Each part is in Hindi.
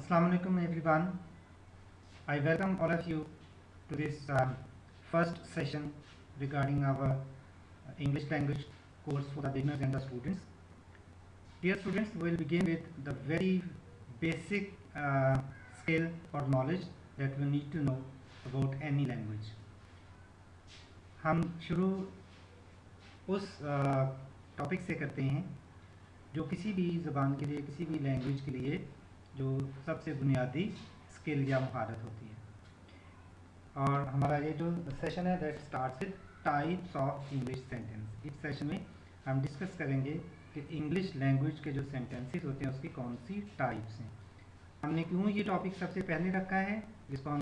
Assalamu alaikum everyone. I welcome all of you to this first session regarding our English language course for the beginners and the students. Dear students, we will begin with the very basic skill or knowledge that we need to know about any language. हम शुरू उस टॉपिक से करते हैं जो किसी भी ज़बान के लिए, किसी भी लैंग्वेज के लिए जो सबसे बुनियादी स्किल या महारत होती है। और हमारा ये जो सेशन है that starts with types of English sentence. इस सेशन में हम डिस्कस करेंगे कि इंग्लिश लैंग्वेज के जो सेंटेंसेस होते हैं उसकी कौन सी टाइप्स हैं। हमने क्यों ये टॉपिक सबसे पहले रखा है, जिसको हम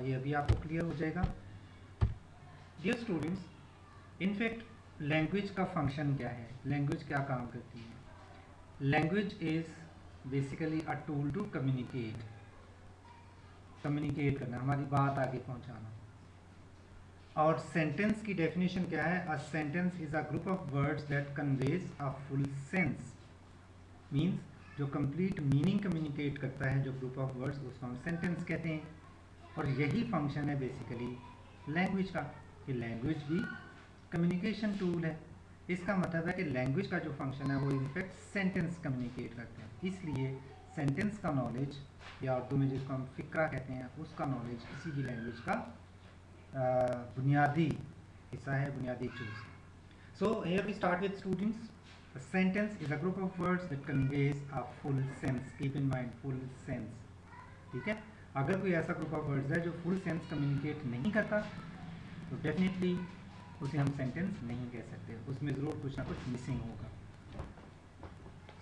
ये अभी आपको क्लियर हो जाएगा। डियर स्टूडेंट्स, इनफैक्ट लैंग्वेज का फंक्शन क्या है, लैंग्वेज क्या काम करती है। Language is basically a tool to communicate करना, हमारी बात आगे पहुंचाना। और सेंटेंस की डेफिनेशन क्या है? A sentence is a group of words that conveys a full sense. Means जो कंप्लीट मीनिंग कम्युनिकेट करता है, जो ग्रुप ऑफ वर्ड्स, उसको हम सेंटेंस कहते हैं। और यही फंक्शन है बेसिकली लैंग्वेज का, कि लैंग्वेज भी कम्युनिकेशन टूल है। इसका मतलब है कि लैंग्वेज का जो फंक्शन है वो इनफैक्ट सेंटेंस कम्युनिकेट करते हैं। इसलिए सेंटेंस का नॉलेज, या उर्दू में जिसको हम फ़िक्रा कहते हैं, उसका नॉलेज किसी भी लैंग्वेज का बुनियादी हिस्सा है, बुनियादी चीज़। So here we start with students. A sentence is a group of words that conveys a full sense. Keep in mind, full sense. ठीक है? अगर कोई ऐसा ग्रुप ऑफ वर्ड्स है जो फुल सेंस कम्युनिकेट नहीं करता तो डेफिनेटली उसे हम सेंटेंस नहीं कह सकते, उसमें ज़रूर कुछ ना कुछ मिसिंग होगा।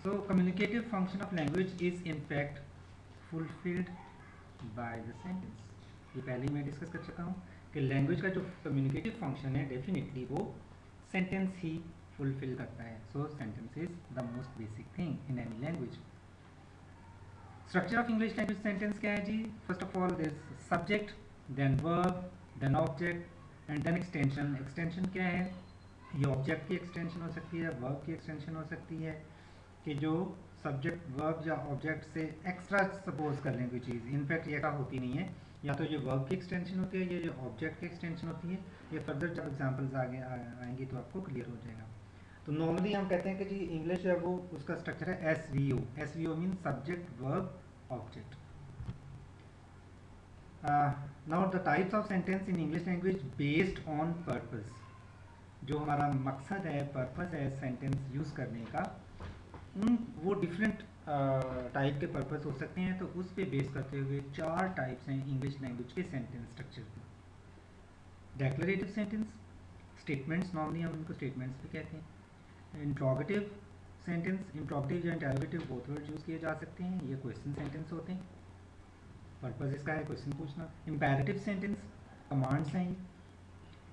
So communicative function of language is in fact fulfilled by the sentence. ये पहले ही मैं डिस्कस कर चुका हूँ कि लैंग्वेज का जो कम्युनिकेटिव फंक्शन है डेफिनेटली वो सेंटेंस ही फुलफिल करता है। So sentence is the most basic thing in any language. Structure of English language sentence क्या है जी? First of all there is subject, then verb, then object and then extension. Extension क्या है? ये ऑब्जेक्ट की एक्सटेंशन हो सकती है, वर्ब की एक्सटेंशन हो सकती है, कि जो सब्जेक्ट वर्ब या ऑब्जेक्ट से एक्स्ट्रा सपोज कर लें कोई चीज़। इनफैक्ट ये का होती नहीं है, या तो ये वर्ब की एक्सटेंशन होती है, ये ऑब्जेक्ट की एक्सटेंशन होती है। ये फर्दर जब एग्जांपल्स आगे आएंगी तो आपको क्लियर हो जाएगा। तो नॉर्मली हम कहते हैं कि जी इंग्लिश है वो, उसका स्ट्रक्चर है SVO। SVO mean subject verb object. Now the types of sentence in English language based on purpose. जो हमारा मकसद है, पर्पस है सेंटेंस यूज़ करने का, वो डिफरेंट टाइप के पर्पस हो सकते हैं। तो उस पे बेस करते हुए 4 टाइप्स हैं इंग्लिश लैंग्वेज के सेंटेंस स्ट्रक्चर के। डेक्लरेटिव सेंटेंस, स्टेटमेंट्स, नॉर्मली हम उनको स्टेटमेंट्स भी कहते हैं। इंट्रोगेटिव सेंटेंस, इंट्रोगेटिव या इंटरोगेटिव बोथ वर्ड यूज़ किए जा सकते हैं। ये क्वेश्चन सेंटेंस होते हैं, पर्पस इसका है क्वेश्चन पूछना। इम्पेरेटिव सेंटेंस, कमांड्स हैं।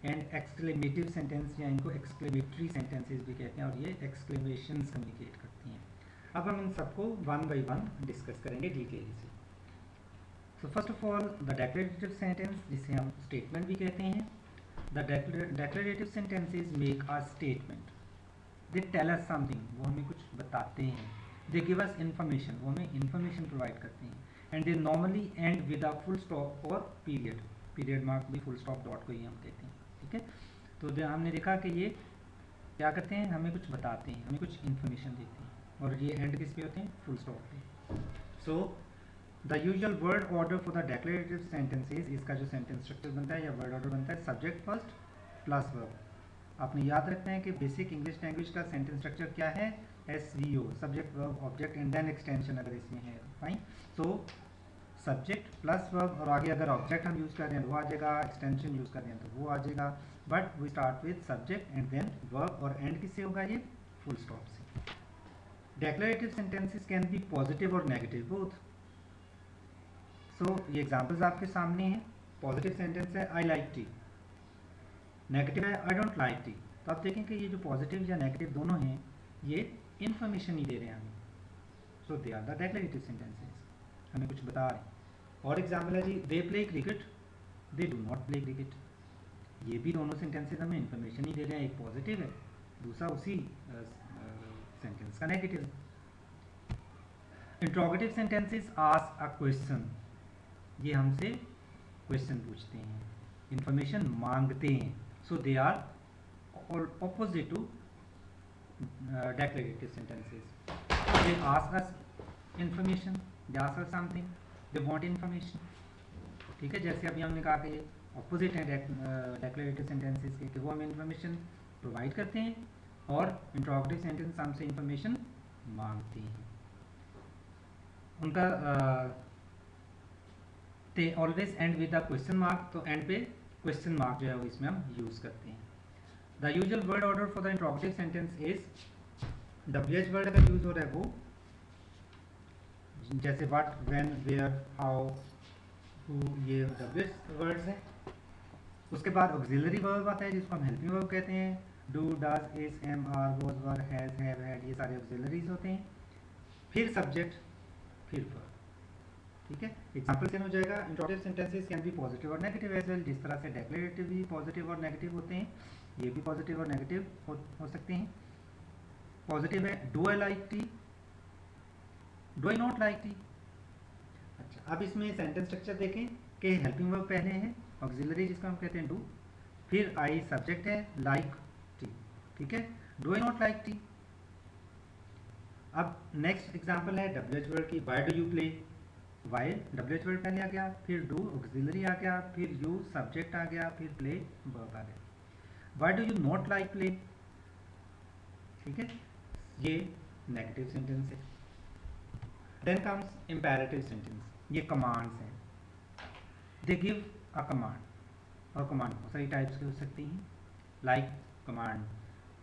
एंड एक्सक्लेमेटिव सेंटेंस, या इनको एक्सक्लेमेटरी सेंटेंसेस भी कहते हैं, और ये एक्सक्लेमेशंस कम्युनिकेट करती हैं। अब हम इन सबको वन बाय वन डिस्कस करेंगे डिटेल से। So first of all the declarative sentence, जिसे हम स्टेटमेंट भी कहते हैं। The declarative sentences make a statement, they tell us something, वो हमें कुछ बताते हैं। दे गिव अस इंफॉर्मेशन, वो हमें इंफॉर्मेशन प्रोवाइड करते हैं। And they normally and with a full stop और पीरियड। पीरियड मार्क भी फुल स्टॉप डॉट को ही हम कहते हैं। ठीक है? तो हमने देखा कि ये क्या करते हैं, हमें कुछ बताते हैं, हमें कुछ इन्फॉर्मेशन देते हैं, और ये एंड किस पे होते हैं? फुल स्टॉप पे। So the usual word order for the declarative sentences, इसका जो सेंटेंस स्ट्रक्चर बनता है या वर्ड ऑर्डर बनता है, सब्जेक्ट फर्स्ट प्लस वर्ब। आपने याद रखना है कि बेसिक इंग्लिश लैंग्वेज का सेंटेंस स्ट्रक्चर क्या है? SVO, subject verb object and then extension अगर इसमें है। Fine. So subject plus verb, और आगे अगर ऑब्जेक्ट हम यूज़ कर रहे हैं तो वो आ जाएगा, एक्सटेंशन यूज़ कर रहे हैं तो वो आ जाएगा। But we start with subject and then verb, और एंड किससे होगा? ये फुल स्टॉप से। Declarative sentences can be positive और नेगेटिव बोथ। सो ये एग्जांपल्स आपके सामने हैं। पॉजिटिव सेंटेंस है आई लाइक टी, नेगेटिव है आई डोंट लाइक टी। तो आप देखें कि ये जो पॉजिटिव या नेगेटिव दोनों हैं, ये इन्फॉर्मेशन ही दे रहे हैं हमें। So they are the declarative sentences, हमें कुछ बता रहे हैं। और एग्जाम्पल है जी they play cricket, they do not play cricket. ये भी दोनों सेंटेंसेस हमें इन्फॉर्मेशन ही दे रहे हैं, एक पॉजिटिव है, दूसरा उसी सेंटेंस का negative. Interrogative sentences ask a question, ये हमसे क्वेश्चन पूछते हैं, इंफॉर्मेशन मांगते हैं. So they are opposite to declarative sentences. They ask us information, they ask us something, they want information. ठीक है, जैसे अभी हमने कहा कि ये ऑपोजिट है डेक्लेरेटिव सेंटेंसेस के, कि वो हमें इंफॉर्मेशन प्रोवाइड करते हैं और इंट्रोगेटिव सेंटेंस हमसे इंफॉर्मेशन मांगते हैं. उनका they always end with the question mark, तो एंड पे क्वेश्चन मार्क जो है वो इसमें हम यूज़ करते हैं. The usual word order for the interrogative sentence is, WH word अगर यूज हो रहा है वो, जैसे what, when, where, how, who, ये WH वर्ड्स हैं. उसके बाद ऑक्सिलरी वर्ब आता है जिसको हम हेल्पिंग वर्ब कहते हैं. Do, does, is, am, are, was, were, has, have, had, ये सारे ऑक्सिलरीज होते हैं. फिर सब्जेक्ट, फिर वर्ब. ठीक है, एग्जाम्पल से हो जाएगा. Interrogative sentences can be positive और नेगेटिव एज वेल. जिस तरह से डेक्लेरेटिव भी पॉजिटिव और नेगेटिव होते हैं, ये भी पॉजिटिव और नेगेटिव हो सकते हैं. पॉजिटिव है do I like T, do I not like T. अच्छा, अब इसमें सेंटेंस स्ट्रक्चर देखें कि हेल्पिंग वर्ब पहले है, ऑक्सिलरी जिसको हम कहते हैं डू, फिर आई सब्जेक्ट है, लाइक टी. ठीक है, do I not like tea. अब नेक्स्ट एग्जांपल है WH वर्ड की, why do you play. Why WH word पहले आ गया, फिर डू ऑक्सिलरी आ गया, फिर यू सब्जेक्ट आ गया, फिर प्ले वर्ब आ गया. Why do you not like play. ठीक है, ये नेगेटिव सेंटेंस है. देन कम्स इंपेरेटिव सेंटेंस, ये कमांड्स हैं. दे गिव अ कमांड, और कमांड बहुत सारी टाइप्स की हो सकती हैं. लाइक कमांड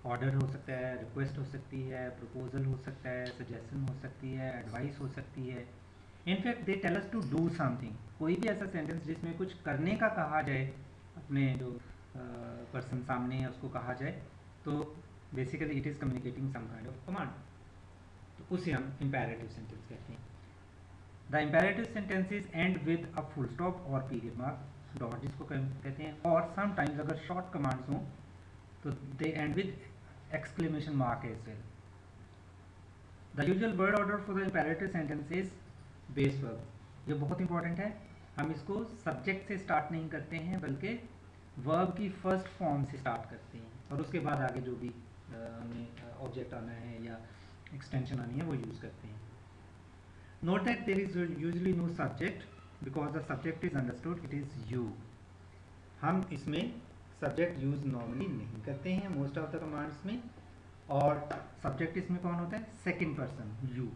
ऑर्डर हो सकता है, रिक्वेस्ट हो सकती है, प्रपोजल हो सकता है, सजेशन हो सकती है, एडवाइस हो सकती है. In fact they tell us to do something. कोई भी ऐसा सेंटेंस जिसमें कुछ करने का कहा जाए, अपने जो पर्सन सामने है उसको कहा जाए, तो basically it is communicating some kind of command, तो उसे हम इंपेरेटिव सेंटेंस कहते हैं. The imperative sentences end with a full stop और पीरियड मार्क, डॉट जिसको कहते हैं. और समटाइम्स अगर शॉर्ट कमांड्स हों तो they end with exclamation mark as well. The usual word order for the imperative sentence is base verb. ये बहुत इंपॉर्टेंट है. हम इसको सब्जेक्ट से स्टार्ट नहीं करते हैं, बल्कि वर्ब की फर्स्ट फॉर्म से स्टार्ट करते हैं, और उसके बाद आगे जो भी हमें ऑब्जेक्ट आना है या एक्सटेंशन आनी है वो यूज़ करते हैं. Note that there is usually no subject because the subject is understood, it is you. हम इसमें सब्जेक्ट यूज़ नॉर्मली नहीं करते हैं मोस्ट ऑफ द कमांड्स में, और सब्जेक्ट इसमें कौन होता है, सेकेंड पर्सन, यू.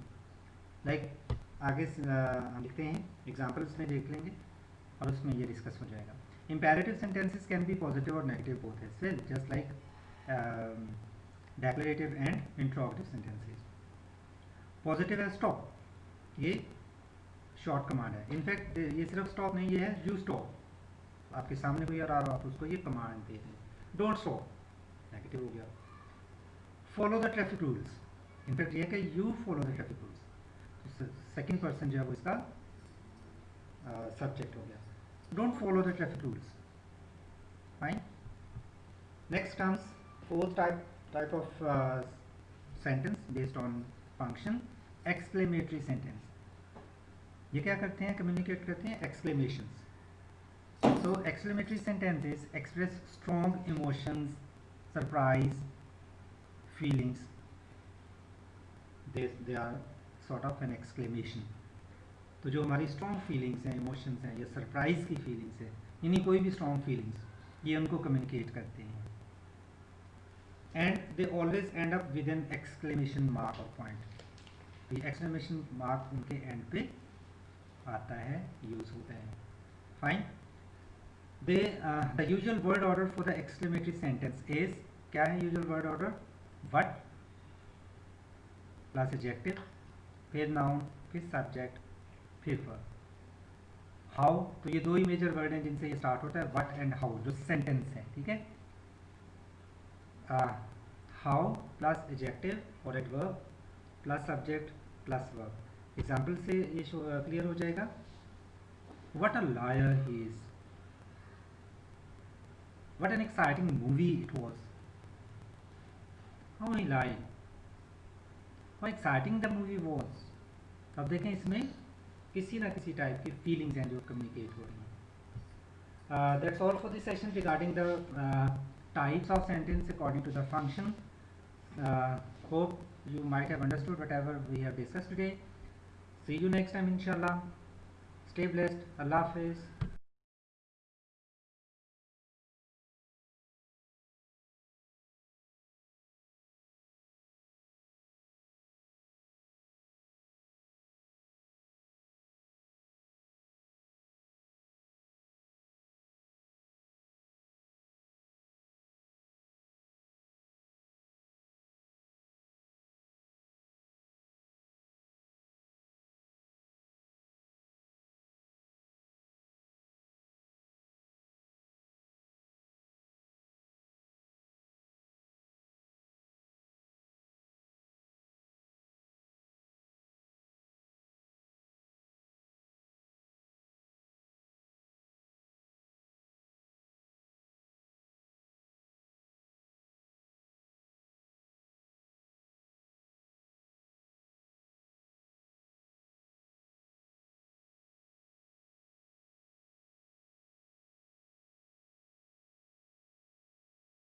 लाइक आगे हम लिखते हैं, एग्जाम्पल्स में देख लेंगे और उसमें ये डिस्कस हो जाएगा. Imperative sentences can be positive or negative both as well, just like declarative and interrogative sentences. Positive है stop, ये शॉर्ट कमांड है. इनफैक्ट ये सिर्फ स्टॉप नहीं, ये है यू स्टॉप. आपके सामने कोई आ रहा हो, आप उसको ये कमांड दे दें, डोंट स्टॉप, नेगेटिव हो गया. Follow the traffic rules, in fact ये है कि you follow the traffic rules, second person जो है वो इसका सब्जेक्ट हो गया. Don't follow the traffic rules. Fine. Next comes fourth type of sentence based on function, exclamatory sentence. ये क्या करते हैं, communicate करते हैं exclamations. So exclamatory sentences express strong emotions, surprise, feelings. They are sort of an exclamation. तो जो हमारी स्ट्रॉन्ग फीलिंग्स हैं, इमोशंस हैं, या सरप्राइज की फीलिंग्स है, यानी कोई भी स्ट्रॉन्ग फीलिंग्स, ये उनको कम्युनिकेट करते हैं. And they always and up with an exclamation mark और पॉइंट. ये एक्सक्लेमेशन मार्क उनके एंड पे आता है, यूज होता है. Fine. They the usual word order for the exclamatory sentence is, क्या है usual word order, what plus adjective, फिर नाउन, फिर सब्जेक्ट, फिर वर्ब. हाउ, तो ये दो ही मेजर वर्ड हैं जिनसे ये स्टार्ट होता है, व्हाट एंड हाउ, जो सेंटेंस है. ठीक है, हाउ प्लस एडजेक्टिव और adverb plus subject plus verb. Example से ये क्लियर हो जाएगा. What a liar he is, what an exciting movie it was, how he lied, how exciting the movie was. अब देखें इसमें किसी ना किसी टाइप की फीलिंग्स हैं जो कम्युनिकेट हो रही हैं. That's all for this session regarding the types of sentence according to the function. Hope you might have understood whatever we have discussed today. See you next time inshallah. Stay blessed. Allah Hafiz.